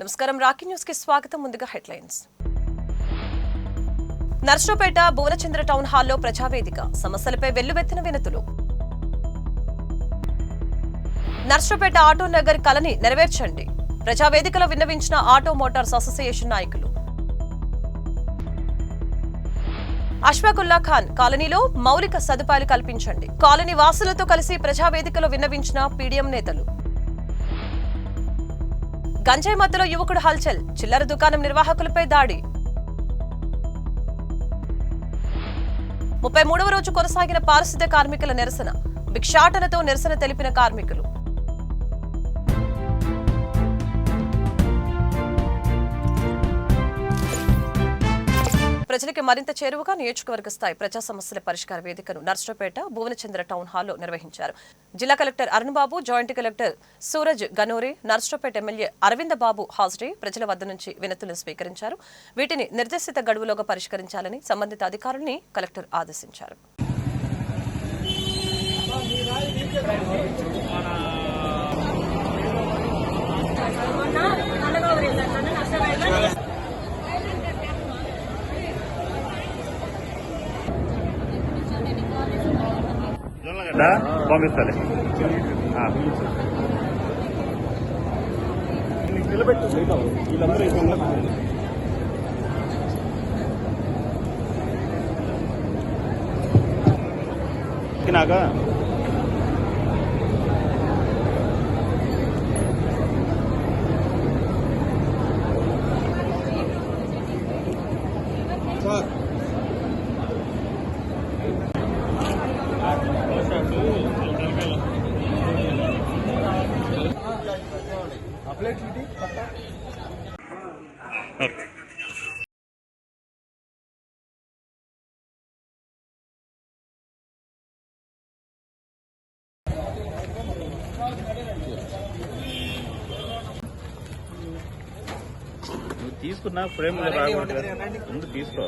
నమస్కారం Rocky news కి స్వాగతం. ముందుగా హెడ్లైన్స్. నర్సరావుపేట భువనచంద్ర టౌన్ హాల్లో ప్రజావేదిక సమస్యలపై వెల్లువెత్తిన వినతులు. నర్సరావుపేట ఆటో నగర్ కలని నెరవేర్చండి ప్రజావేదికలో విన్నవించిన ఆటో మోటార్స్ అసోసియేషన్ నాయకులు. అష్ఫాకుల్లా ఖాన్ కాలనీలో మౌలిక సదుపాయాలు కల్పించండి కాలనీ వాసులతో కలిసి ప్రజావేదికలో విన్నవించిన పీడీఎం నేతలు. గంజాయి మత్తులో యువకుడు హల్చల్ చిల్లర దుకాణం నిర్వాహకులపై దాడి. 33వ రోజు కొనసాగిన పారిశుద్ధ్య కార్మికుల నిరసన భిక్షాటనతో నిరసన తెలిపిన కార్మికులు. ప్రజలకు మరింత చేరువగా నియోజకవర్గ స్థాయి ప్రజా సమస్యల పరిష్కార వేదికను నర్సరావుపేట భువనచంద్ర టౌన్ హాల్లో నిర్వహించారు. జిల్లా collector Arun Babu, joint collector Suraj Ganore, Narasaraopet MLA Aravinda Babu హాజరై ప్రజల వద్ద నుంచి వినతులను స్వీకరించారు. వీటిని నిర్దేశిత గడువులోగా పరిష్కరించాలని సంబంధిత అధికారుల్ని కలెక్టర్ ఆదేశించారు. పంపిస్తుంది నాక తీసుకున్నా ఫ్రేమ్ ముందు తీసుకో.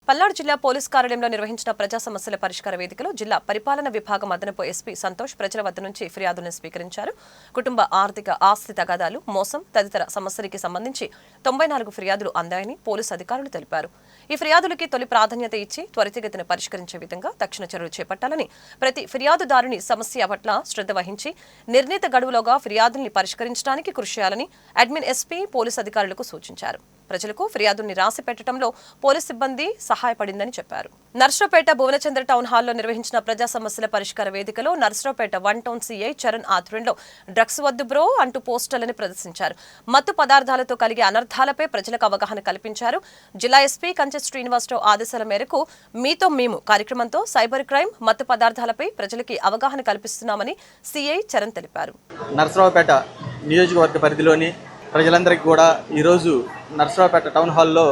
పల్నాడు జిల్లా పోలీస్ కార్యాలయంలో నిర్వహించిన ప్రజా సమస్యల పరిష్కార వేదికలో జిల్లా పరిపాలన విభాగం అదనపు ఎస్పీ సంతోష్ ప్రజల వద్ద నుంచి ఫిర్యాదులను స్వీకరించారు. కుటుంబ ఆర్థిక ఆస్తి తగాదాలు, మోసం తదితర సమస్యలకి సంబంధించి 94 ఫిర్యాదులు అందాయని పోలీసు అధికారులు తెలిపారు. ఈ ఫిర్యాదులకి తొలి ప్రాధాన్యత ఇచ్చి త్వరితగతిన పరిష్కరించే విధంగా తక్షణ చర్యలు చేపట్టాలని, ప్రతి ఫిర్యాదుదారుని సమస్య పట్ల శ్రద్ధ వహించి నిర్ణీత గడువులోగా ఫిర్యాదుల్ని పరిష్కరించడానికి కృషి చేయాలని అడ్మిన్ ఎస్పీ పోలీసు అధికారులకు సూచించారు. ప్రజలకు ఫిర్యాదుల్ని రాసి పెట్టడంలో పోలీస్ సిబ్బంది సహాయపడిందని చెప్పారు. నర్సరావుపేట భువనచంద్ర టౌన్ హాల్లో నిర్వహించిన ప్రజా సమస్యల పరిష్కార వేదికలో నర్సరావుపేట 1 టౌన్ సీఐ చరణ్ ఆధ్వర్యంలో డ్రగ్స్ వద్దు బ్రో అంటూ పోస్టర్లను ప్రదర్శించారు. మత్తు పదార్థాలతో కలిగే అనర్థాలపై ప్రజలకు అవగాహన కల్పించారు. జిల్లా ఎస్పీ కంచె శ్రీనివాసరావు ఆదేశాల మేరకు మీతో మేము కార్యక్రమంతో సైబర్ క్రైమ్, మత్తు పదార్థాలపై ప్రజలకి అవగాహన కల్పిస్తున్నామని సీఐ చరణ్ తెలిపారు. నర్సరావుపేట నియోజకవర్గ పరిధిలోని ప్రజలందరికీ కూడా ఈరోజు నర్సరావుపేట టౌన్ హాల్లో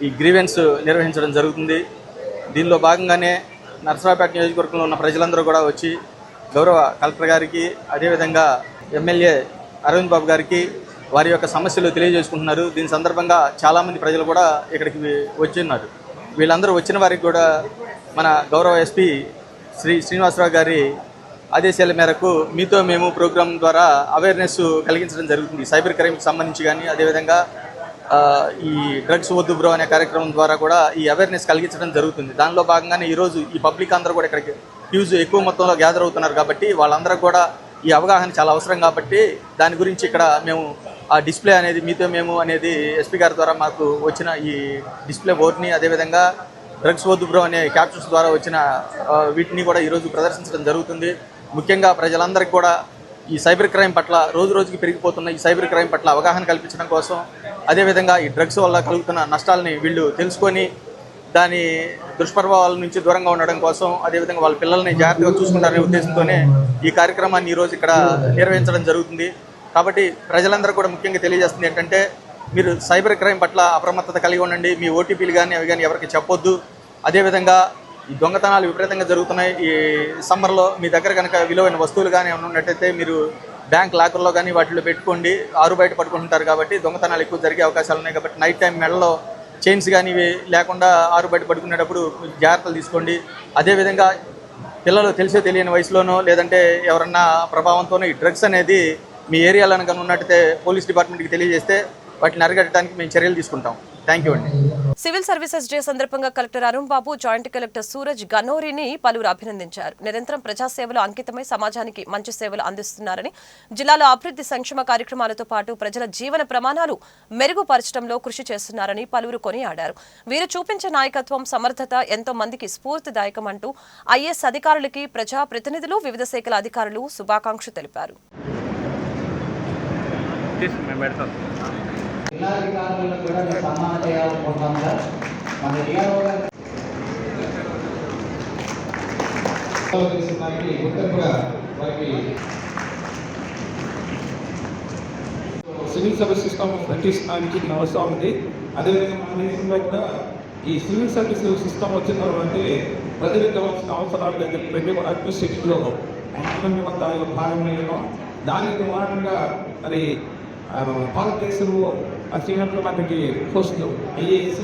ఈ గ్రీవెన్స్ నిర్వహించడం జరుగుతుంది. దీనిలో భాగంగానే నర్సరావుపేట నియోజకవర్గంలో ఉన్న ప్రజలందరూ కూడా వచ్చి గౌరవ కలెక్టర్ గారికి, అదేవిధంగా ఎమ్మెల్యే అరవింద్ బాబు గారికి వారి యొక్క సమస్యలు తెలియజేసుకుంటున్నారు. దీని సందర్భంగా చాలామంది ప్రజలు కూడా ఇక్కడికి వచ్చి ఉన్నారు. వీళ్ళందరూ వచ్చిన వారికి కూడా మన గౌరవ ఎస్పీ శ్రీనివాసరావు గారి ఆదేశాల మేరకు మీతో మేము ప్రోగ్రాం ద్వారా అవేర్నెస్ కలిగించడం జరుగుతుంది. సైబర్ క్రైమ్కి సంబంధించి కానీ, అదేవిధంగా ఈ డ్రగ్స్ వద్దు బ్రో అనే కార్యక్రమం ద్వారా కూడా ఈ అవేర్నెస్ కలిగించడం జరుగుతుంది. దానిలో భాగంగానే ఈరోజు ఈ పబ్లిక్ అందరూ కూడా ఇక్కడికి హ్యూజ్ ఎక్కువ మొత్తంలో గ్యాదర్ అవుతున్నారు. కాబట్టి వాళ్ళందరూ కూడా ఈ అవగాహన చాలా అవసరం. కాబట్టి దాని గురించి ఇక్కడ మేము ఆ డిస్ప్లే అనేది మీతో మేము అనేది ఎస్పీ గారి ద్వారా మాకు వచ్చిన ఈ డిస్ప్లే బోర్డ్ని, అదేవిధంగా డ్రగ్స్ వద్దు బ్రో అనే క్యాప్షన్స్ ద్వారా వచ్చిన వీటిని కూడా ఈరోజు ప్రదర్శించడం జరుగుతుంది. ముఖ్యంగా ప్రజలందరికీ కూడా ఈ సైబర్ క్రైమ్ పట్ల రోజు రోజుకి పెరిగిపోతున్న ఈ సైబర్ క్రైమ్ పట్ల అవగాహన కల్పించడం కోసం, అదేవిధంగా ఈ డ్రగ్స్ వల్ల కలుగుతున్న నష్టాలని వీళ్ళు తెలుసుకొని దాని దుష్ప్రభావాల నుంచి దూరంగా ఉండడం కోసం, అదేవిధంగా వాళ్ళ పిల్లల్ని జాగ్రత్తగా చూసుకుంటారనే ఉద్దేశంతోనే ఈ కార్యక్రమాన్ని ఈరోజు ఇక్కడ నిర్వహించడం జరుగుతుంది. కాబట్టి ప్రజలందరూ కూడా ముఖ్యంగా తెలియజేస్తుంది ఏంటంటే మీరు సైబర్ క్రైమ్ పట్ల అప్రమత్తత కలిగి ఉండండి. మీ ఓటీపీలు కానీ అవి కానీ ఎవరికి చెప్పొద్దు. అదేవిధంగా ఈ దొంగతనాలు విపరీతంగా జరుగుతున్నాయి. ఈ సమ్మర్లో మీ దగ్గర కనుక విలువైన వస్తువులు కానీ ఏమైనా ఉన్నట్టయితే మీరు బ్యాంక్ లాకర్లో కానీ వాటిలో పెట్టుకోండి. ఆరు బయట పట్టుకుంటుంటారు కాబట్టి దొంగతనాలు ఎక్కువ జరిగే అవకాశాలు ఉన్నాయి. కాబట్టి నైట్ టైం మెడలో చైన్స్ కానీ ఇవి లేకుండా ఆరు బయట పడుకునేటప్పుడు జాగ్రత్తలు తీసుకోండి. అదేవిధంగా పిల్లలు తెలిసే తెలియని వయసులోనో లేదంటే ఎవరన్నా ప్రభావంతోనో ఈ డ్రగ్స్ అనేది మీ ఏరియాలో కనుక ఉన్నట్టయితే పోలీస్ డిపార్ట్మెంట్కి తెలియజేస్తే వాటిని అరికట్టడానికి మేము చర్యలు తీసుకుంటాం. థ్యాంక్ యూ అండి. సివిల్ సర్వీసెస్ డే సందర్భంగా collector Arun Babu, joint collector Suraj గనోరిని పలువురు అభినందించారు. నిరంతరం ప్రజాసేవలు అంకితమై సమాజానికి మంచి సేవలు అందిస్తున్నారని, జిల్లాలో అభివృద్ధి సంక్షేమ కార్యక్రమాలతో పాటు ప్రజల జీవన ప్రమాణాలు మెరుగుపరచడంలో కృషి చేస్తున్నారని పలువురు కొనియాడారు. వీరు చూపించే నాయకత్వం, సమర్థత ఎంతో మందికి స్ఫూర్తిదాయకమంటూ ఐఏఎస్ అధికారులకి, ప్రజా ప్రతినిధులు, వివిధ శాఖల అధికారులు శుభాకాంక్షలు తెలిపారు. జిల్లాధికారులను కూడా మేము సన్మానం చేయాలనుకుంటున్నాం సార్. మన జిల్లాలో సివిల్ సర్వీస్ సిస్టమ్ ప్రతిష్టానికి అవసరం ఉంది. అదేవిధంగా మన దేశంలో కూడా ఈ సివిల్ సర్వీస్ సిస్టమ్ వచ్చిన తర్వాత ప్రతినిధించవలసిన అవసరాలు లేదు. ప్రతి అడ్మినిస్ట్రేషన్లో భాగంలో దానికి కారణంగా మరి భారతదేశంలో అత్యంత మనకి పోస్టులు ఐఏఎస్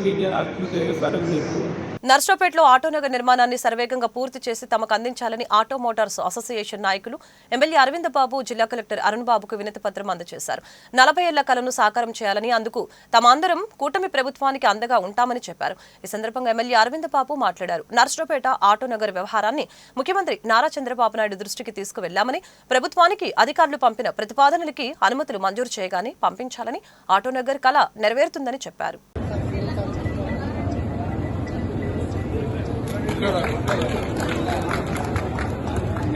నర్సరావుపేటలో ఆటోనగర్ నిర్మాణాన్ని సర్వేగంగా పూర్తి చేసి తమకు అందించాలని ఆటో మోటార్స్ అసోసియేషన్ నాయకులు ఎమ్మెల్యే అరవింద్ బాబు జిల్లా కలెక్టర్ అరుణ్ బాబుకు వినతి పత్రం అందజేశారు. 40 ఏళ్ల కలను సాకారం చేయాలని, అందుకు తమ అందరం కూటమి ప్రభుత్వానికి అండగా ఉంటామని చెప్పారు. ఈ సందర్భంగా ఎమ్మెల్యే అరవింద్ బాబు మాట్లాడారు. నర్సరావుపేట ఆటోనగర్ వ్యవహారాన్ని ముఖ్యమంత్రి నారా చంద్రబాబు నాయుడు దృష్టికి తీసుకువెళ్లామని, ప్రభుత్వానికి అధికారులు పంపిన ప్రతిపాదనలకి అనుమతులు మంజూరు చేయగానే పంపించాలని, ఆటోనగర్ కళ నెరవేరుతుందని చెప్పారు.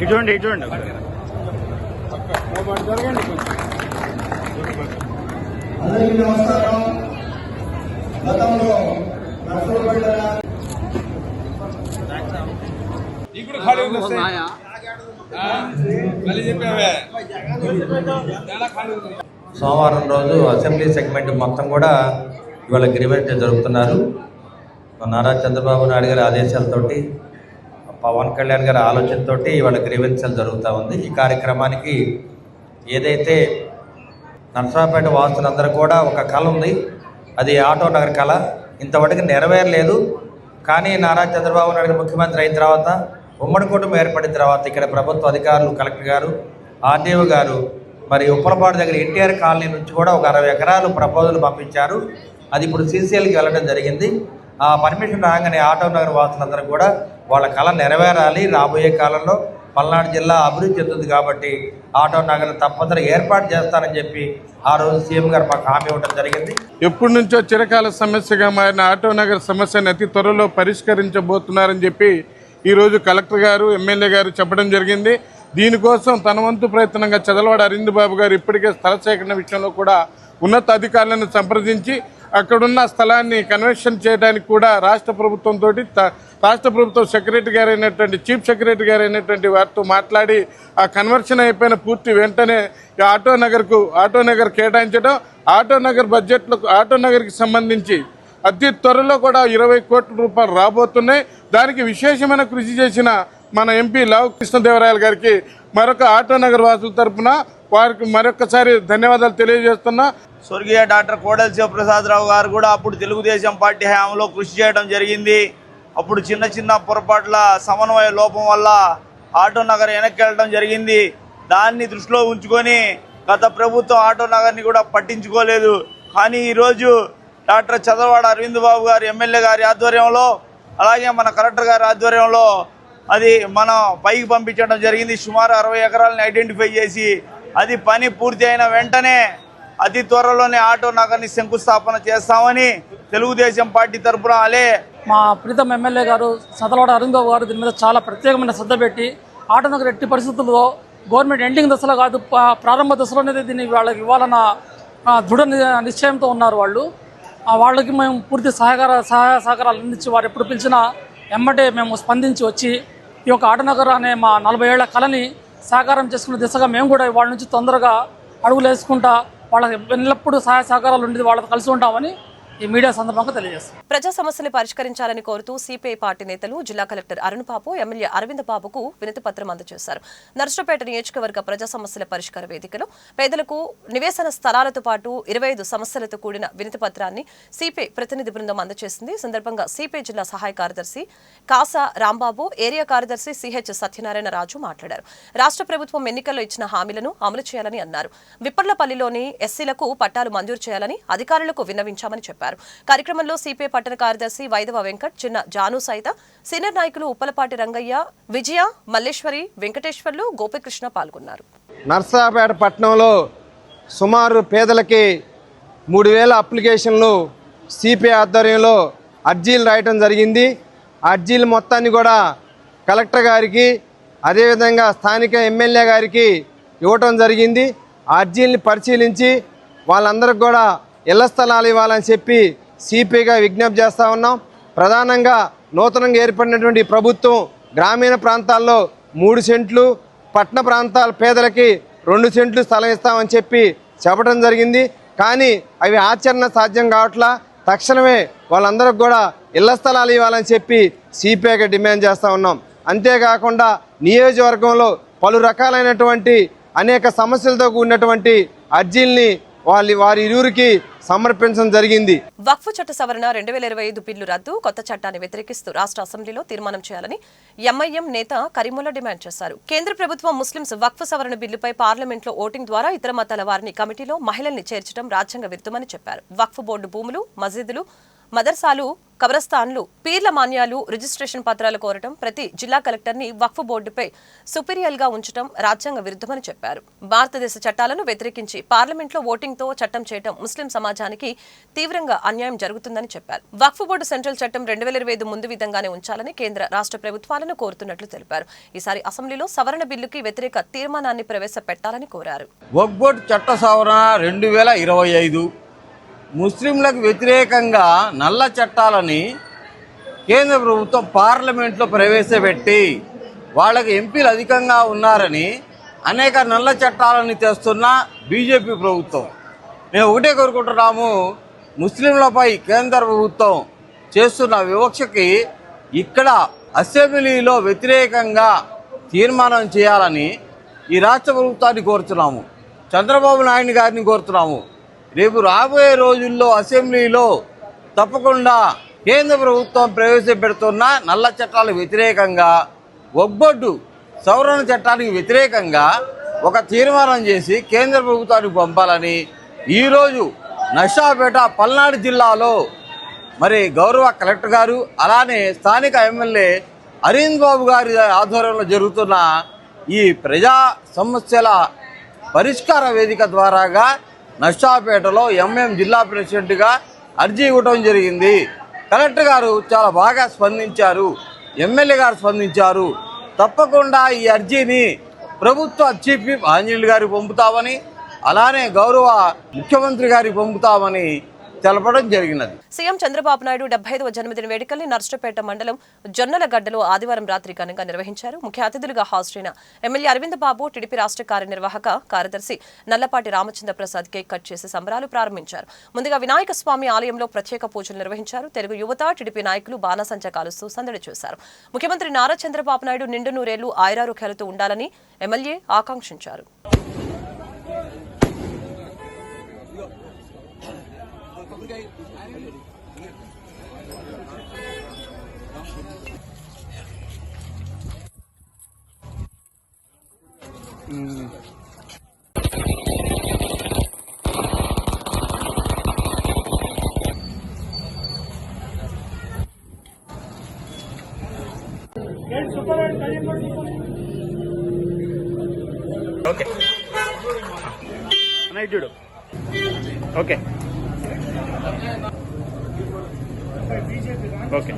ఇటువంటి అందరికీ నమస్కారం. గతంలో సోమవారం రోజు అసెంబ్లీ సెగ్మెంట్ మొత్తం కూడా ఇవాళ గ్రీవెన్స్ జరుపుతున్నారు. నారా చంద్రబాబు నాయుడు గారి ఆదేశాలతోటి, పవన్ కళ్యాణ్ గారి ఆలోచనతోటి ఇవాళ గ్రీవెన్స్లు జరుగుతూ ఉంది. ఈ కార్యక్రమానికి ఏదైతే నర్సరావుపేట వాసులందరూ కూడా ఒక కళ ఉంది, అది ఆటో నగర్ కళ. ఇంతవరకు నెరవేరలేదు. కానీ నారా చంద్రబాబు నాయుడు ముఖ్యమంత్రి అయిన తర్వాత, ఉమ్మడి కుటుంబం ఏర్పడిన తర్వాత ఇక్కడ ప్రభుత్వ అధికారులు, కలెక్టర్ గారు, ఆర్డీఓ గారు, మరి ఉప్పలపాడు దగ్గర ఎన్టీఆర్ కాలనీ నుంచి కూడా ఒక 60 ఎకరాలు ప్రపోజల్ పంపించారు. అది ఇప్పుడు సీసీఎల్కి వెళ్ళడం జరిగింది. ఆ పర్మిషన్ రాగానే ఆటో నగర్ వాసులందరూ కూడా వాళ్ళ కళ నెరవేరాలి. రాబోయే కాలంలో పల్నాడు జిల్లా అభివృద్ధి చెందుతుంది కాబట్టి ఆటో నగర్ తప్పనిసరిగా ఏర్పాటు చేస్తానని చెప్పి ఆ రోజు సీఎం గారు మాకు హామీ ఇవ్వడం జరిగింది. ఎప్పటి నుంచో చిరకాల సమస్యగా మారిన ఆటో నగర్ సమస్యను అతి త్వరలో పరిష్కరించబోతున్నారని చెప్పి ఈరోజు కలెక్టర్ గారు, ఎమ్మెల్యే గారు చెప్పడం జరిగింది. దీనికోసం తన వంతు ప్రయత్నంగా చదలవాడ అరవింద్ బాబు గారు ఇప్పటికే స్థల సేకరణ విషయంలో కూడా ఉన్నత అధికారులను సంప్రదించి అక్కడున్న స్థలాన్ని కన్వర్షన్ చేయడానికి కూడా రాష్ట్ర ప్రభుత్వంతో, రాష్ట్ర ప్రభుత్వం సెక్రటరీ గారు అయినటువంటి చీఫ్ సెక్రటరీ గారు అయినటువంటి వారితో మాట్లాడి ఆ కన్వర్షన్ అయిపోయిన పూర్తి వెంటనే ఆటో నగర్ కేటాయించడం, ఆటో నగర్ బడ్జెట్లో ఆటో నగర్కి సంబంధించి అతి త్వరలో కూడా 20 కోట్ల రూపాయలు రాబోతున్నాయి. దానికి విశేషమైన కృషి చేసిన మన ఎంపీ లావు కృష్ణదేవరాయలు గారికి మరొక ఆటో నగర్ వాసుల తరఫున వారికి మరొకసారి ధన్యవాదాలు తెలియజేస్తున్నా. స్వర్గీయ డాక్టర్ కోడెల శివప్రసాదరావు గారు కూడా అప్పుడు తెలుగుదేశం పార్టీ హయాంలో కృషి చేయడం జరిగింది. అప్పుడు చిన్న చిన్న పొరపాట్ల సమన్వయ లోపం వల్ల ఆటో నగర్ వెనక్కి వెళ్ళడం జరిగింది. దాన్ని దృష్టిలో ఉంచుకొని గత ప్రభుత్వం ఆటో నగర్ని కూడా పట్టించుకోలేదు. కానీ ఈరోజు డాక్టర్ చదలవాడ అరవింద్ బాబు గారు ఎమ్మెల్యే గారి ఆధ్వర్యంలో, అలాగే మన కలెక్టర్ గారి ఆధ్వర్యంలో అది మనం పైకి పంపించడం జరిగింది. సుమారు 60 ఎకరాలను ఐడెంటిఫై చేసి అది పని పూర్తి అయిన వెంటనే అతి త్వరలోనే ఆటో నగర్ని శంకుస్థాపన చేస్తామని తెలుగుదేశం పార్టీ తరఫున మా ప్రీతం ఎమ్మెల్యే గారు చదలవాడ అరవింద్ బాబు గారు దీని మీద చాలా ప్రత్యేకమైన శ్రద్ధ పెట్టి ఆటో నగర్ ఎట్టి పరిస్థితుల్లో గవర్నమెంట్ ఎండింగ్ దశలో కాదు, ప్రారంభ దశలోనే దీన్ని వాళ్ళకి ఇవ్వాలన్న దృఢ నిశ్చయంతో ఉన్నారు. వాళ్ళకి మేము పూర్తి సహాయ సహకారాలు అందించి వారు ఎప్పుడు పిలిచినా ఎమ్మటే మేము స్పందించి వచ్చి ఈ యొక్క ఆటో నగర్ అనే మా 40 ఏళ్ల కళని సాకారం చేసుకునే దిశగా మేము కూడా వాళ్ళ నుంచి తొందరగా అడుగులు వేసుకుంటా వాళ్ళకి ఎల్లప్పుడూ సహాయ సహకారాలు ఉండేది వాళ్ళతో కలిసి ఉంటామని ఈ మీడియా సందర్భంగా తెలియజేస్తారు. ప్రజా సమస్యలు పరిష్కరించాలని కోరుతూ సిపిఐ పార్టీ నేతలు జిల్లా కలెక్టర్ అరుణ్ బాబు, ఎమ్మెల్యే అరవింద్ బాబుకు వినతి పత్రం అందజేశారు. నర్సరావుపేట నియోజకవర్గ ప్రజా సమస్యల పరిష్కార వేదికలో పేదలకు నివేశన స్థలాలతో పాటు 25 సమస్యలతో కూడిన వినతి పత్రాన్ని సిపిఐ ప్రతినిధి బృందం అందజేసింది. ఈ సందర్భంగా సిపిఐ జిల్లా సహాయ కార్యదర్శి కాసా రాంబాబు, ఏరియా కార్యదర్శి సిహెచ్ సత్యనారాయణ రాజు మాట్లాడారు. రాష్ట్ర ప్రభుత్వం ఎన్నికల్లో ఇచ్చిన హామీలను అమలు చేయాలని అన్నారు. విప్పర్లపల్లిలోని ఎస్సీలకు పట్టాలు మంజూరు చేయాలని అధికారులకు విన్నవించామని చెప్పారు. కార్యక్రమంలో సిపిఐ పట్టణ కార్యదర్శి వైదవ వెంకట్, చిన్న జాను సైత, సీనియర్ నాయకులు ఉప్పలపాటి రంగయ్య, విజయ, మల్లేశ్వరి, వెంకటేశ్వర్లు, గోపికృష్ణ పాల్గొన్నారు. నర్సరావుపేట పట్టణంలో సుమారు పేదలకి 3000 అప్లికేషన్లు సిపిఐ ఆధ్వర్యంలో అర్జీలు రాయటం జరిగింది. అర్జీలు మొత్తాన్ని కూడా కలెక్టర్ గారికి అదేవిధంగా స్థానిక ఎమ్మెల్యే గారికి ఇవ్వటం జరిగింది. ఆ అర్జీల్ని పరిశీలించి వాళ్ళందరికీ కూడా ఇళ్ల స్థలాలు ఇవ్వాలని చెప్పి సిపిఐగా విజ్ఞప్తి చేస్తూ ఉన్నాం. ప్రధానంగా నూతనంగా ఏర్పడినటువంటి ప్రభుత్వం గ్రామీణ ప్రాంతాల్లో 3 సెంట్లు, పట్టణ ప్రాంతాల పేదలకి 2 సెంట్లు స్థలం ఇస్తామని చెప్పి చెప్పడం జరిగింది. కానీ అవి ఆచరణ సాధ్యం కావట్లా. తక్షణమే వాళ్ళందరికి కూడా ఇళ్ల స్థలాలు ఇవ్వాలని చెప్పి సిపిఐగా డిమాండ్ చేస్తూ ఉన్నాం. అంతేకాకుండా నియోజకవర్గంలో పలు రకాలైనటువంటి అనేక సమస్యలతో కూడినటువంటి అర్జీల్ని వారి ఇరువురికి సమర్పించడం జరిగింది. వక్ఫ్ చట్ట సవరణ 2025 బిల్లు రద్దు, కొత్త చట్టాన్ని వ్యతిరేకిస్తూ రాష్ట్ర అసెంబ్లీలో తీర్మానం చేయాలని ఎంఐఎం నేత కరీముల్లా డిమాండ్ చేశారు. కేంద్ర ప్రభుత్వం ముస్లింస్ వక్ఫ్ సవరణ బిల్లుపై పార్లమెంట్లో ఓటింగ్ ద్వారా ఇతర మతాల వారిని కమిటీలో మహిళల్ని చేర్చడం రాజ్యాంగ విరుద్ధమని చెప్పారు. వక్ఫ్ బోర్డు భూములు, మసీదులు, మదర్సాలు, కబ్రస్థాన్లు, పీర్ల మాన్యాలు రిజిస్ట్రేషన్ పత్రాలు కోరటం, ప్రతి జిల్లా కలెక్టర్ని వక్ఫ్ బోర్డుపై సుపీరియల్ గా ఉంచడం రాజ్యాంగ విరుద్ధమని చెప్పారు. భారతదేశ చట్టాలను వ్యతిరేకించి పార్లమెంట్లో ఓటింగ్తో చట్టం చేయడం ముస్లిం సమాజానికి తీవ్రంగా అన్యాయం జరుగుతుందని చెప్పారు. వక్ఫ్ బోర్డు సెంట్రల్ చట్టం 2025 ముందు విధంగానే ఉంచాలని కేంద్ర రాష్ట్ర ప్రభుత్వాలను కోరుతున్నట్లు తెలిపారు. ఈసారి అసెంబ్లీలో సవరణ బిల్లుకి వ్యతిరేక తీర్మానాన్ని ప్రవేశపెట్టాలని కోరారు. వక్ఫ్ బోర్డు చట్ట సవరణ 2025 ముస్లింలకు వ్యతిరేకంగా నల్ల చట్టాలని కేంద్ర ప్రభుత్వం పార్లమెంట్లో ప్రవేశపెట్టి వాళ్ళకి ఎంపీలు అధికంగా ఉన్నారని అనేక నల్ల చట్టాలని తెస్తున్న బీజేపీ ప్రభుత్వం. మేము ఒకటే కోరుకుంటున్నాము, ముస్లింలపై కేంద్ర ప్రభుత్వం చేస్తున్న వివక్షకి ఇక్కడ అసెంబ్లీలో వ్యతిరేకంగా తీర్మానం చేయాలని ఈ రాష్ట్ర ప్రభుత్వాన్ని కోరుతున్నాము. చంద్రబాబు నాయుడు గారిని కోరుతున్నాము. రేపు రాబోయే రోజుల్లో అసెంబ్లీలో తప్పకుండా కేంద్ర ప్రభుత్వం ప్రవేశపెడుతున్న నల్ల చట్టాలకు వ్యతిరేకంగా వక్ఫ్ బోర్డు సవరణ చట్టానికి వ్యతిరేకంగా ఒక తీర్మానం చేసి కేంద్ర ప్రభుత్వానికి పంపాలని ఈరోజు నర్సరావుపేట పల్నాడు జిల్లాలో మరి గౌరవ కలెక్టర్ గారు అలానే స్థానిక ఎమ్మెల్యే అరవింద్ బాబు గారి ఆధ్వర్యంలో జరుగుతున్న ఈ ప్రజా సమస్యల పరిష్కార వేదిక ద్వారాగా నర్సరావుపేటలో ఎంఎం జిల్లా ప్రెసిడెంట్గా అర్జీ ఇవ్వడం జరిగింది. కలెక్టర్ గారు చాలా బాగా స్పందించారు, ఎమ్మెల్యే గారు స్పందించారు. తప్పకుండా ఈ అర్జీని ప్రభుత్వ చీఫ్ విప్ ఆంజనేయులు గారికి పంపుతామని అలానే గౌరవ ముఖ్యమంత్రి గారికి పంపుతామని తెలపడం జరిగినది. సీఎం చంద్రబాబు నాయుడు 75వ జన్మదిన వేడుకల్ని నర్సరావుపేట మండలం జొన్నలగడ్డలో ఆదివారం రాత్రి ఘనంగా నిర్వహించారు. ముఖ్య అతిథులుగా హాజరైన ఎమ్మెల్యే అరవింద్ బాబు, టీడీపీ రాష్ట్ర కార్యనిర్వాహక కార్యదర్శి నల్లపాటి రామచంద్ర ప్రసాద్ కేక్ కట్ చేసి సంబరాలు ప్రారంభించారు. ముందుగా వినాయక స్వామి ఆలయంలో ప్రత్యేక పూజలు నిర్వహించారు. తెలుగు యువత, టీడీపీ నాయకులు బాణసంచా కాలుస్తూ సందడి చేశారు. ముఖ్యమంత్రి నారా చంద్రబాబు నాయుడు నిండు నూరేళ్లు ఆయురారోగ్యాలతో ఉండాలని ఎమ్మెల్యే ఆకాంక్షించారు. ఓకే నైట్ చూడు. ఓకే ఓకే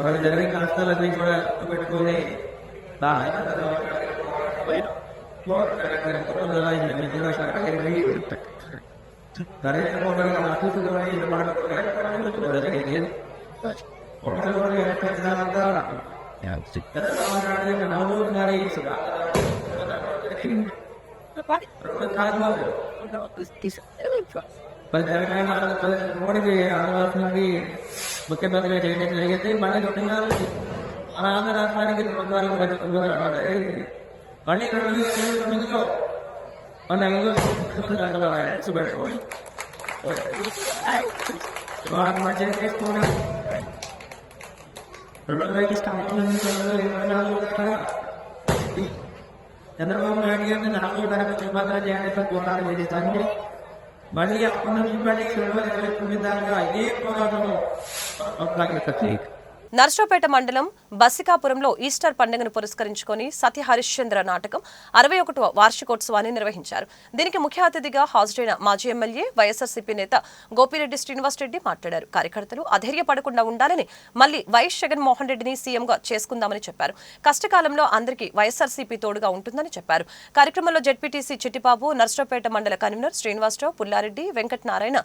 వాళ్ళకి జరిగిన కష్టాలన్నీ కూడా పెట్టుకొని మోడీకి ఆడవలసినది ముఖ్యమంత్రిగా చేయడం జరిగింది. మళ్ళీ మన ఆంధ్ర రాష్ట్రానికి మళ్ళీ చంద్రబాబు నాయుడు గారిని 4 తరగతి చుమాత్రం చేయాలని పోరాటం చేస్తాను. మళ్ళీ ఇదే పోరాటం. నర్సరావుపేట మండలం బసికాపురంలో ఈస్టర్ పండుగను పురస్కరించుకొని సత్య హరిశ్చంద్ర నాటకం 61వ వార్షికోత్సవాన్ని నిర్వహించారు. దీనికి ముఖ్య అతిథిగా హాజరైన మాజీ ఎమ్మెల్యే వైఎస్ఆర్సీపీ నేత గోపిరెడ్డి శ్రీనివాసరెడ్డి మాట్లాడారు. కార్యకర్తలు అధైర్యపడకుండా ఉండాలని, మళ్లీ వైఎస్ జగన్మోహన్ రెడ్డిని సీఎంగా చేసుకుందామని చెప్పారు. కష్టకాలంలో అందరికీ వైఎస్ఆర్సీపీ తోడుగా ఉంటుందని చెప్పారు. కార్యక్రమంలో జెడ్పీటీసీ చిట్టిబాబు, నర్సరావుపేట మండల కన్వీనర్ శ్రీనివాసరావు, పుల్లారెడ్డి, వెంకటనారాయణ,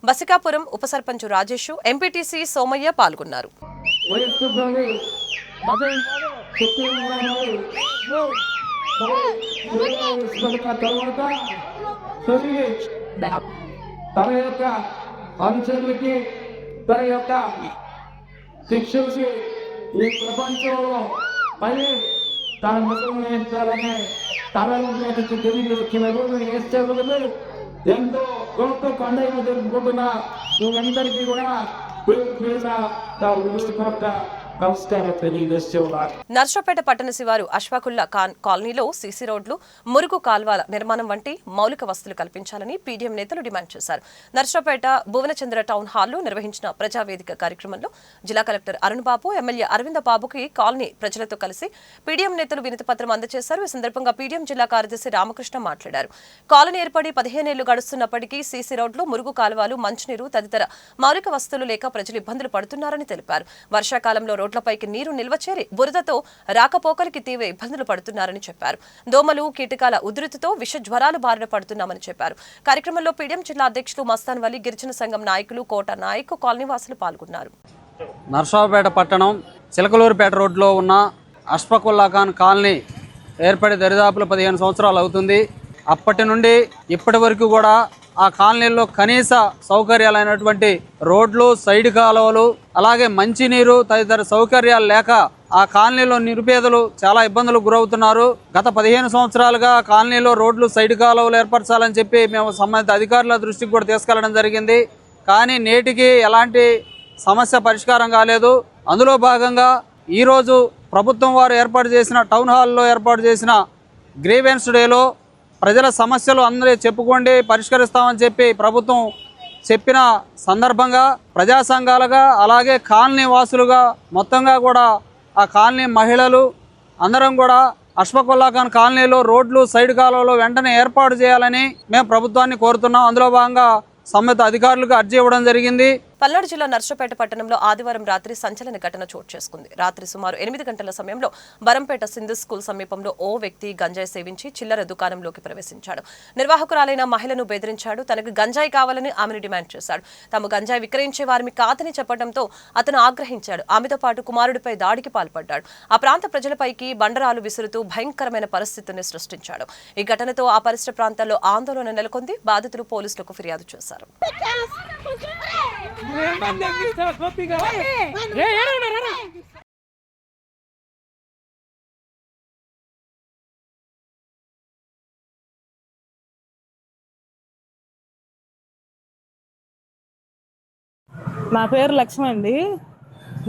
బసికాపురం ఉప సర్పంచ్ రాజేష్, ఎంపీటీసీ సోమయ్య పాల్గొన్నారు. తన యొక్క అనుచరులకి, తన యొక్క శిక్షలకి ఈ ప్రపంచంలో పని తన ముఖ్యమంత్రాలనే తనకి తెలియదు. ఎంతో గొప్ప పండుగ జరుపుకుంటున్న అందరికీ కూడా నర్సరావుపేట పట్టణ శివారు అష్ఫాకుల్లా ఖాన్ కాలనీలో సీసీ రోడ్లు, మురుగు కాల్వల నిర్మాణం వంటి మౌలిక వసతులు కల్పించాలని పీడీఎం నేతలు డిమాండ్ చేశారు. నర్సరావుపేట భువనచంద్ర టౌన్ హాల్లో నిర్వహించిన ప్రజావేదిక కార్యక్రమంలో జిల్లా కలెక్టర్ అరుణ్ బాబు, ఎమ్మెల్యే అరవింద బాబుకి కాలనీ ప్రజలతో కలిసి పీడీఎం నేతలు వినతి పత్రం అందజేశారు. ఈ సందర్భంగా పీడీఎం జిల్లా కార్యదర్శి రామకృష్ణ మాట్లాడారు. కాలనీ ఏర్పడి 15 ఏళ్లు గడుస్తున్నప్పటికీ సీసీ రోడ్లు, మురుగు కాలువలు, మంచినీరు తదితర మౌలిక వసతులు లేక ప్రజలు ఇబ్బందులు పడుతున్నారని తెలిపారు. వర్షాకాలంలో రోడ్లపైకి నీరు నిల్వ చేరి బురదతో రాకపోకలికి తీవ్ర ఇబ్బందులు పడుతున్నారని చెప్పారు. దోమలు, కీటకాల ఉధృతితో విష జ్వరాలు బారిన పడుతున్నామని చెప్పారు. కార్యక్రమంలో పీడీఎం జిల్లా అధ్యక్షులు మస్తాన్ వలి, గిరిజన సంఘం నాయకులు, కోట నాయక్, కాలనీవాసులు పాల్గొన్నారు. నర్సరావుపేట పట్టణం చిలకలూరుపేట రోడ్లో ఉన్న అష్ఫాకుల్లా ఖాన్ కాలనీ ఏర్పడి దరిదాపులు 15 సంవత్సరాలు అవుతుంది. అప్పటి నుండి ఇప్పటి వరకు కూడా ఆ కాలనీల్లో కనీస సౌకర్యాలైనటువంటి రోడ్లు, సైడ్ కాలువలు, అలాగే మంచినీరు తదితర సౌకర్యాలు లేక ఆ కాలనీలో నిరుపేదలు చాలా ఇబ్బందులకు గురవుతున్నారు. గత 15 సంవత్సరాలుగా కాలనీలో రోడ్లు, సైడ్ కాలువలు ఏర్పరచాలని చెప్పి మేము సంబంధిత అధికారుల దృష్టికి కూడా తీసుకెళ్లడం జరిగింది. కానీ నేటికి ఎలాంటి సమస్య పరిష్కారం కాలేదు. అందులో భాగంగా ఈరోజు ప్రభుత్వం వారు ఏర్పాటు చేసిన టౌన్ హాల్లో ఏర్పాటు చేసిన గ్రీవెన్స్ డేలో ప్రజల సమస్యలు అందరూ చెప్పుకోండి, పరిష్కరిస్తామని చెప్పి ప్రభుత్వం చెప్పిన సందర్భంగా ప్రజా సంఘాలుగా, అలాగే కాలనీ వాసులుగా మొత్తంగా కూడా ఆ కాలనీ మహిళలు అందరం కూడా అష్ఫాకుల్లా ఖాన్ కాలనీలో రోడ్లు, సైడ్ కాలువలు వెంటనే ఏర్పాటు చేయాలని మేము ప్రభుత్వాన్ని కోరుతున్నాం. అందులో భాగంగా సంబంధిత అధికారులకు అర్జీ ఇవ్వడం జరిగింది. పల్నాడు జిల్లా నర్సరావుపేట పట్టణంలో ఆదివారం రాత్రి సంచలన ఘటన చోటు చేసుకుంది. రాత్రి సుమారు 8 గంటల సమయంలో బరంపేట సింధు స్కూల్ సమీపంలో ఓ వ్యక్తి గంజాయి సేవించి చిల్లర దుకాణంలోకి ప్రవేశించాడు. నిర్వాహకురాలైన మహిళను బెదిరించాడు. తనకు గంజాయి కావాలని ఆమెను డిమాండ్ చేశాడు. తాము గంజాయి విక్రయించే వారిని కాదని చెప్పడంతో అతను ఆగ్రహించాడు. ఆమెతో పాటు కుమారుడిపై దాడికి పాల్పడ్డాడు. ఆ ప్రాంత ప్రజలపైకి బండరాలు విసురుతూ భయంకరమైన పరిస్థితిని సృష్టించాడు. ఈ ఘటనతో ఆ పరిసర ప్రాంతాల్లో ఆందోళన నెలకొంది. బాధితులు పోలీసులకు ఫిర్యాదు చేశారు. నా పేరు లక్ష్మి అండి.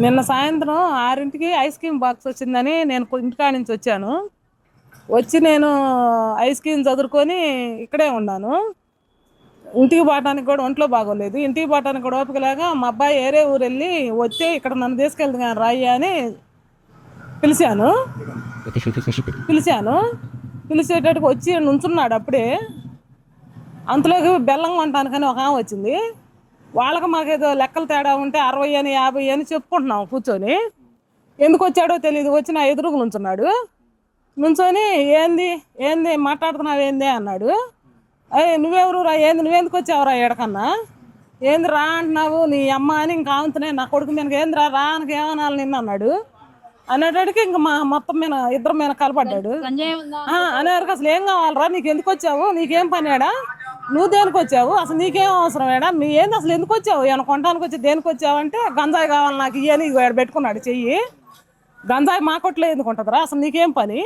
నిన్న సాయంత్రం 6ంటికి ఐస్ క్రీమ్ బాక్స్ వచ్చిందని నేను ఇంటికాడ నుంచి వచ్చాను. వచ్చి నేను ఐస్ క్రీమ్ చదువుకొని ఇక్కడే ఉన్నాను. ఇంటికి పోవటానికి కూడా ఒంట్లో బాగోలేదు. ఇంటికి పోవటానికి కూడా ఓపికలాగా మా అబ్బాయి ఏరే ఊరు వెళ్ళి వచ్చి ఇక్కడ నన్ను తీసుకెళ్తుంది కానీ రాయి అని పిలిచాను. పిలిచేటట్టుకు వచ్చి నుంచున్నాడు. అప్పుడే అంతలోకి బెల్లం కొనటానికని ఒక ఆమె వచ్చింది. వాళ్ళకి మాకేదో లెక్కలు తేడా ఉంటే 60 అని 50 అని చెప్పుకుంటున్నాం కూర్చొని. ఎందుకు వచ్చాడో తెలియదు, వచ్చి నా ఎదురుగా నుంచొని ఏంది మాట్లాడుతున్నావు ఏంది అన్నాడు. అయ్యే నువ్వెవరు రా, నువ్వెందుకు వచ్చావురా ఎడకన్నా, ఏంది రా అంటున్నావు, నీ అమ్మ అని ఇంకా ఆమెతోనే నా కొడుకు మీద ఏందిరా రా అని ఏమనాలి నిన్ను అన్నాడు. అనేటడికి ఇంకా మొత్తం మీద ఇద్దరు మీద కలపడ్డాడు. అనేవారికి అసలు ఏం కావాలరా, నీకు ఎందుకు వచ్చావు, నీకేం పనియాడా, నువ్వు దేనికి వచ్చావు, అసలు నీకేం అవసరం ఏడా, నీ ఏంది అసలు ఎందుకు వచ్చావు, ఏమైనా కొనడానికి వచ్చి దేనికి వచ్చావు అంటే గంజాయి కావాలి నాకు ఇయ్యని పెట్టుకున్నాడు చెయ్యి. గంజాయి మా కొట్లో ఎందుకు ఉంటుందిరా, అసలు నీకేం పని,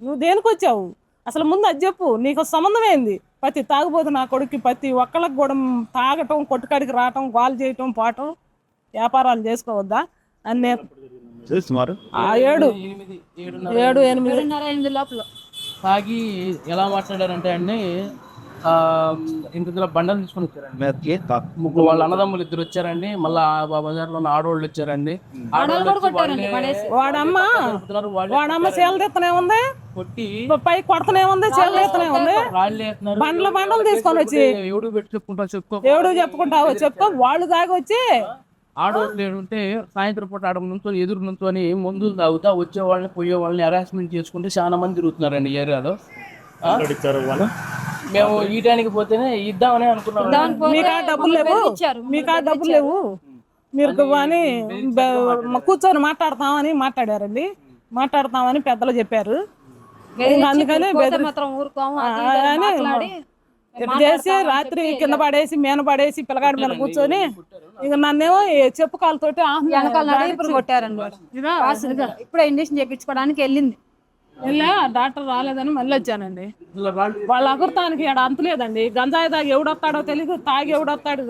నువ్వు దేనికి వచ్చావు, అసలు ముందు అది చెప్పు, నీకు సంబంధం ఏంది. ప్రతి తాగుబోతు నా కొడుకు ప్రతి ఒక్కళ్ళకి కూడా తాగటం, కొట్టుకాడికి రావటం, గోలు చేయటం, పోవటం, వ్యాపారాలు చేసుకోవద్దా అని నేను 7-8 లోపల తాగి ఎలా మాట్లాడారంటే అండి, ఇందులో బండలు తీసుకొని వచ్చారండి. ముగ్గురు వాళ్ళ అన్నదమ్ములు 2 వచ్చారండి. మళ్ళీ బజార్లో ఆడవాళ్ళు వచ్చారండి. వాడమ్మ చీరలు ఎత్తనే ఉంది, పై కొడతనే ఉంది, చీరలు ఎత్తనే ఉంది, బండలు తీసుకొని వచ్చి ఎవడు చెప్పుకుంటా వాళ్ళు దాకా వచ్చి ఆడవాళ్ళు ఉంటే సాయంత్రం పూట ఆడ నుంచొని ఎదురు నుంచొని మందులు తాగుతా వచ్చే వాళ్ళని పోయే వాళ్ళని హెరాస్మెంట్ చేసుకుంటే చాలా మంది తిరుగుతున్నారండి ఈ ఏరియాలో. మేము ఈ టైంకి పోతేనే ఇద్దామని అనుకున్నాం. మీకు డబ్బులు లేవు మీరు అని కూర్చొని మాట్లాడతామని పెద్దలు చెప్పారు. అందుకని చేసి రాత్రి కింద పడేసి పడేసి పిల్లగాడి మీద కూర్చొని ఇక నన్నేమో చెప్పు కాలుతోటి కొట్టారండి. ఇప్పుడే ఇంజక్షన్ చేయించుకోవడానికి వెళ్ళింది, డాక్టర్ రాలేదని మళ్ళీ వచ్చానండి. వాళ్ళ అకృతానికి ఇక్కడ అంతులేదండి. గంజాయి తాగి ఎవడొస్తాడో తెలియదు, తాగి ఎవడొస్తాడు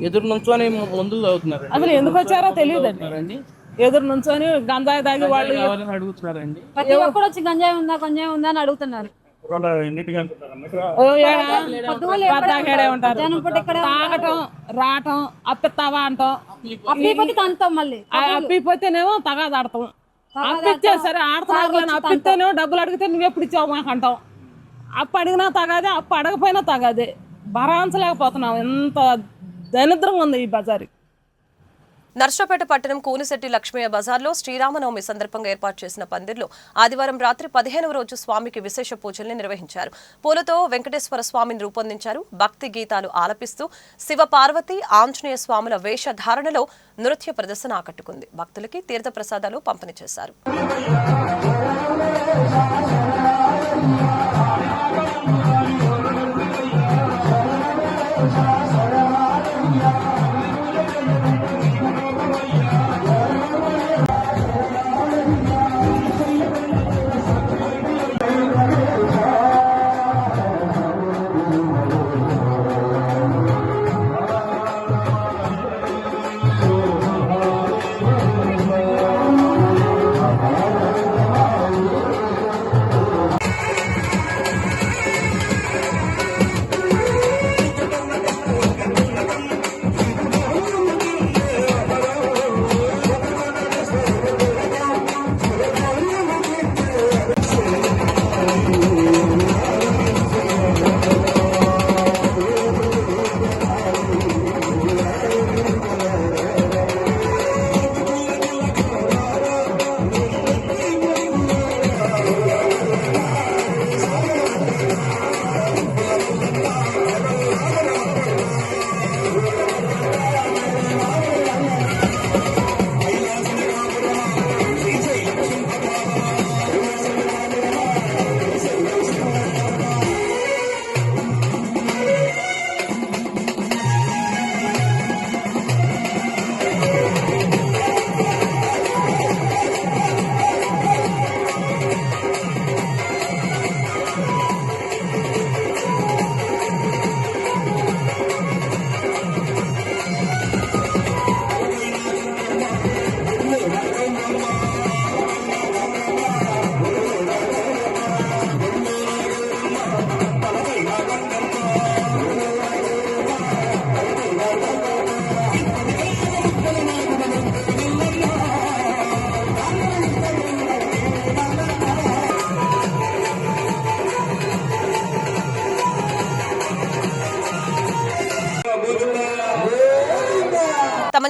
ఎదురు నుంచొని మందులు తాగుతున్నారు. అసలు ఎందుకు వచ్చారో తెలియదండి. ఎదురు నుంచొని గంజాయి తాగి వాళ్ళు అడుగుతున్నారండి. ప్రతి ఒక్కరు వచ్చి గంజాయి ఉందా అని అడుగుతున్నారు. తాగటం రావటం అప్పిస్తావా అంటాం, అప్పిపోతేనేమో తగాదాడతాం, అప్పిచ్చే సరే ఆడతాను అప్పిస్తేనేమో డబ్బులు అడిగితే నువ్వు ఎప్పుడు ఇచ్చావు మాకు అంటాం. అప్పు అడిగినా తగాదే, అప్పు అడగపోయినా తగాదే. భరాంచలేకపోతున్నాం, ఎంత దరిద్రంగా ఉంది ఈ బజారు. నర్సరావుపేట పట్టణం కూనిశెట్టి లక్ష్మయ్య బజార్లో శ్రీరామనవమి సందర్భంగా ఏర్పాటు చేసిన పందిర్లో ఆదివారం రాత్రి 15వ రోజు స్వామికి విశేష పూజల్ని నిర్వహించారు. పూలతో వెంకటేశ్వర స్వామిని రూపొందించారు. భక్తి గీతాలు ఆలపిస్తూ శివ పార్వతి ఆంజనేయ స్వాముల వేషధారణలో నృత్య ప్రదర్శన ఆకట్టుకుంది. భక్తులకి తీర్థ ప్రసాదాలు పంపిణీ చేశారు.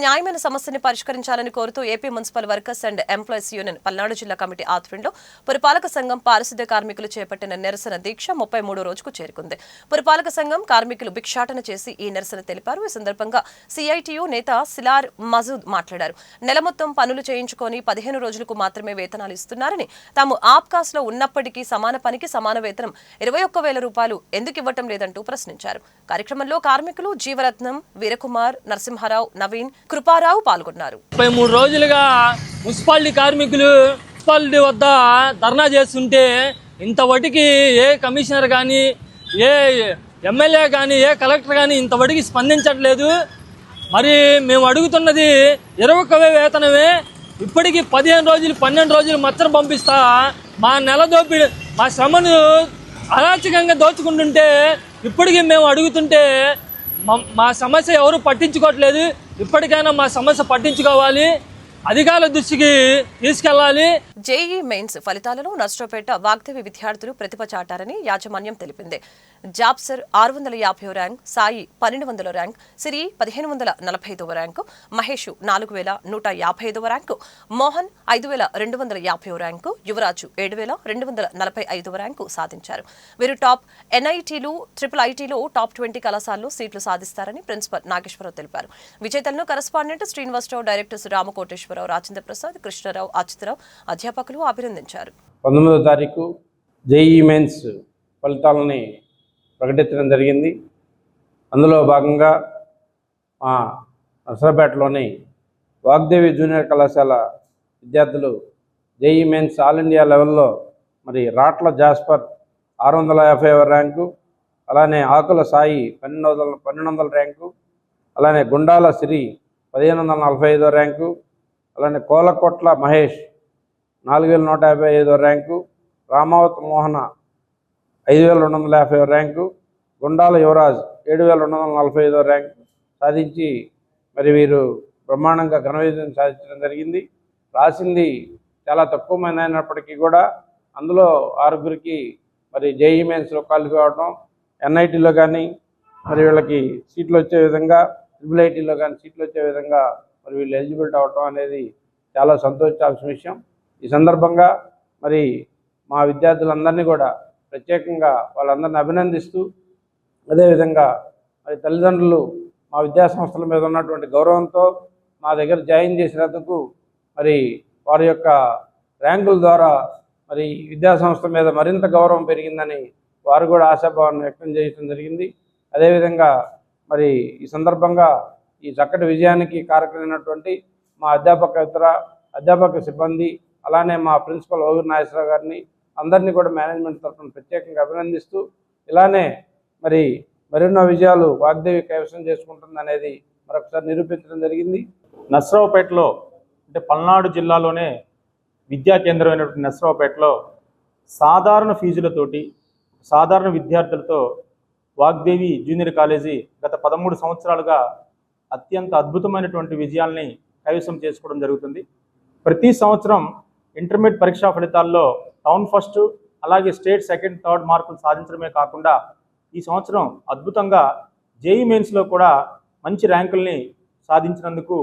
న్యాయమైన సమస్యని పరిష్కరించాలని కోరుతూ AP municipal workers and employees union Palnadu జిల్లా కమిటీ ఆధ్వర్యంలో పురపాలక సంఘం పారిశుద్ధ్య కార్మికులు చేపట్టిన నిరసన దీక్ష 33వ రోజుకు చేరుకుంది. పురపాలక సంఘం కార్మికులు భిక్షాటన చేసి ఈ నిరసన తెలిపారు. ఈ సందర్భంగా సిఐటియు నేత సిలార్ మజూద్ మాట్లాడారు. నెల మొత్తం పనులు చేయించుకొని 15 రోజులకు మాత్రమే వేతనాలు ఇస్తున్నారని, తాము ఆప్కాస్ లో ఉన్నప్పటికీ సమాన పనికి సమాన వేతనం 21,000 రూపాయలు ఎందుకు ఇవ్వటం లేదంటూ ప్రశ్నించారు. కార్యక్రమంలో కార్మికులు జీవరత్నం, వీరకుమార్, నరసింహారావు, నవీన్, కృపారావు పాల్గొన్నారు. 33 రోజులుగా మున్సిపాలిటీ కార్మికులు మున్సిపాలిటీ వద్ద ధర్నా చేస్తుంటే ఇంతవరకు ఏ కమిషనర్ కానీ, ఏ ఎమ్మెల్యే కానీ, ఏ కలెక్టర్ కానీ ఇంతవరకు స్పందించట్లేదు. మరి మేము అడుగుతున్నది 21,000 వేతనమే. ఇప్పటికీ 15 రోజులు 12 రోజులు మచ్చను పంపిస్తా మా నెల దోపిడి, మా శ్రమను అరాచకంగా దోచుకుంటుంటే ఇప్పటికీ మేము అడుగుతుంటే మా సమస్య ఎవరు పట్టించుకోవట్లేదు. ఇప్పటికైనా మా సమస్య పట్టించుకోవాలి, అధికారుల దృష్టికి తీసుకెళ్లాలి. జేఈ మెయిన్స్ ఫలితాలలో నర్సరావుపేట వాగ్దేవి విద్యార్థులు ప్రతిభ చాటారని యాజమాన్యం తెలిపింది. జాబ్సర్ 650 ర్యాంక్, సాయి 1200 ర్యాంక్, సిరి 1545 rank, Mahesh 4155 rank, Mohan 5250 rank, యువరాజు 7245 ర్యాంకు సాధించారు. వీరు టాప్ ఎన్ఐటీలు, ట్రిపుల్ ఐటీలు టాప్ 20 కళాశాలలో సీట్లు సాధిస్తారని ప్రిన్సిపల్ నాగేశ్వరరావు తెలిపారు. విజేతలను కరెస్పాండెంట్ శ్రీనివాసరావు, డైరెక్టర్స్ రామకోటేశ్వరరావు, రాజేంద్ర ప్రసాద్, కృష్ణరావు, అచ్యుతరావు, అధ్యాపకులు అభినందించారు. 19వ తారీఖు జేఈ మెయిన్స్ ఫలితాలని ప్రకటించడం జరిగింది. అందులో భాగంగా మా నర్సరావుపేటలోని వాగ్దేవి జూనియర్ కళాశాల విద్యార్థులు జేఈ మెయిన్స్ ఆల్ ఇండియా లెవెల్లో మరి రాట్ల జాస్పర్ 650 ర్యాంకు, అలానే ఆకుల సాయి 1200 ర్యాంకు, అలానే గుండాల సిరి 1545 ర్యాంకు, అలానే కోలకొట్ల మహేష్ 4155 ర్యాంకు, రామావత్ మోహన 5250 ర్యాంకు, గుండాల యువరాజ్ 7245 ర్యాంకు సాధించి మరి వీరు బ్రహ్మాండంగా ఘన విజయం సాధించడం జరిగింది. రాసింది చాలా తక్కువ మంది అయినప్పటికీ కూడా అందులో 6గురికి మరి జేఈ మెయిన్స్లో క్వాలిఫై అవడం, ఎన్ఐటీలో కానీ మరి వీళ్ళకి సీట్లు వచ్చే విధంగా, ట్రిపుల్ ఐటీలో కానీ సీట్లు వచ్చే విధంగా మరి వీళ్ళు ఎలిజిబిలిటీ అవటం అనేది చాలా సంతోషించాల్సిన విషయం. ఈ సందర్భంగా మరి మా విద్యార్థులందరినీ కూడా ప్రత్యేకంగా వాళ్ళందరినీ అభినందిస్తూ, అదేవిధంగా మరి తల్లిదండ్రులు మా విద్యాసంస్థల మీద ఉన్నటువంటి గౌరవంతో మా దగ్గర జాయిన్ చేసినందుకు మరి వారి యొక్క ర్యాంకుల ద్వారా మరి విద్యాసంస్థ మీద మరింత గౌరవం పెరిగిందని వారు కూడా ఆశాభావాన్ని వ్యక్తం చేయడం జరిగింది. అదేవిధంగా మరి ఈ సందర్భంగా ఈ చక్కటి విజయానికి కారకులైనటువంటి మా అధ్యాపక సిబ్బంది, అలానే మా ప్రిన్సిపల్ ఓగిరి నాగేశ్వరరావు గారిని అందరినీ కూడా మేనేజ్మెంట్ తరఫున ప్రత్యేకంగా అభినందిస్తూ, ఇలానే మరి మరెన్నో విజయాలు వాగ్దేవి కైవసం చేసుకుంటుంది అనేది మరొకసారి నిరూపించడం జరిగింది. నర్సరావుపేటలో అంటే పల్నాడు జిల్లాలోనే విద్యా కేంద్రమైనటువంటి నర్సరావుపేటలో సాధారణ ఫీజులతోటి, సాధారణ విద్యార్థులతో వాగ్దేవి జూనియర్ కాలేజీ గత 13 సంవత్సరాలుగా అత్యంత అద్భుతమైనటువంటి విజయాల్ని కైవసం చేసుకోవడం జరుగుతుంది. ప్రతి సంవత్సరం ఇంటర్మీడియట్ పరీక్షా ఫలితాల్లో టౌన్ ఫస్ట్, అలాగే స్టేట్ సెకండ్, థర్డ్ మార్కులు సాధించడమే కాకుండా ఈ సంవత్సరం అద్భుతంగా జేఈ మెయిన్స్లో కూడా మంచి ర్యాంకుల్ని సాధించినందుకు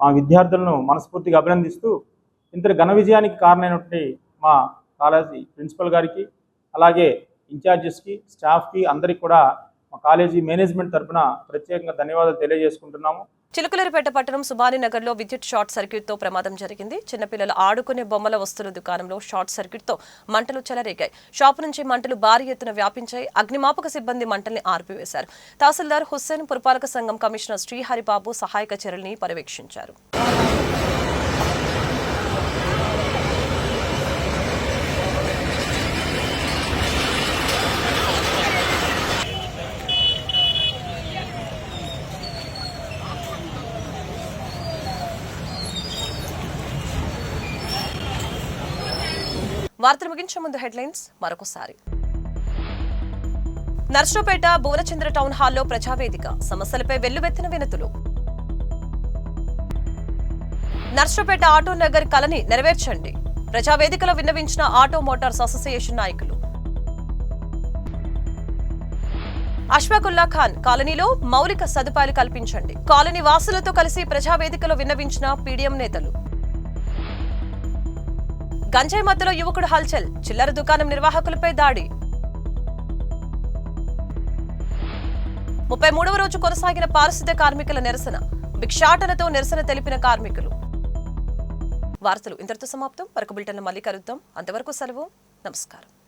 మా విద్యార్థులను మనస్ఫూర్తిగా అభినందిస్తూ, ఇంతటి ఘన విజయానికి కారణమైనటువంటి మా కాలేజీ ప్రిన్సిపల్ గారికి, అలాగే ఇన్ఛార్జెస్కి, స్టాఫ్కి అందరికీ కూడా మా కాలేజీ మేనేజ్మెంట్ తరఫున ప్రత్యేకంగా ధన్యవాదాలు తెలియజేసుకుంటున్నాము. చిలుకలూరిపేట పట్టణం సుబానినగర్లో విద్యుత్ షార్ట్ సర్క్యూట్తో ప్రమాదం జరిగింది. చిన్నపిల్లలు ఆడుకునే బొమ్మల వస్తువుల దుకాణంలో షార్ట్ సర్క్యూట్తో మంటలు చెలరేగాయి. షాపు నుంచి మంటలు భారీ ఎత్తున వ్యాపించాయి. అగ్నిమాపక సిబ్బంది మంటల్ని ఆర్పివేశారు. తహసీల్దార్ హుస్సేన్, పురపాలక సంఘం కమిషనర్ శ్రీహరిబాబు సహాయక చర్యల్ని పర్యవేక్షించారు. వార్తలు ముగించే ముందు హెడ్లైన్స్ మరొకసారి. నర్సరావుపేట భువనచంద్ర టౌన్ హాల్లో ప్రజావేదిక, సమస్యలపై వెల్లువెత్తిన వినతులు. నర్సరావుపేట ఆటో నగర్ కలని నెరవేర్చండి, ప్రజావేదికలో విన్నవించిన ఆటో మోటార్స్ అసోసియేషన్ నాయకులు. అష్ఫాకుల్లా ఖాన్ కాలనీలో మౌలిక సదుపాయాలు కల్పించండి. కాలనీ వాసులతో కలిసి ప్రజావేదికలో విన్నవించిన పీడీఎం నేతలు. గంజాయి మధ్యలో యువకుడు హల్చల్, చిల్లర దుకాణం నిర్వాహకులపై దాడి. 33వ రోజు కొనసాగిన పారిశుద్ధ్య కార్మికుల నిరసన. భిక్షాటనతో నిరసన తెలిపిన కార్మికులు. వార్తలు ఇంతటితో సమాప్తం. మరొక బులెటిన్లో మళ్ళీ కలుద్దాం. అంతవరకు సెలవు. నమస్కారం.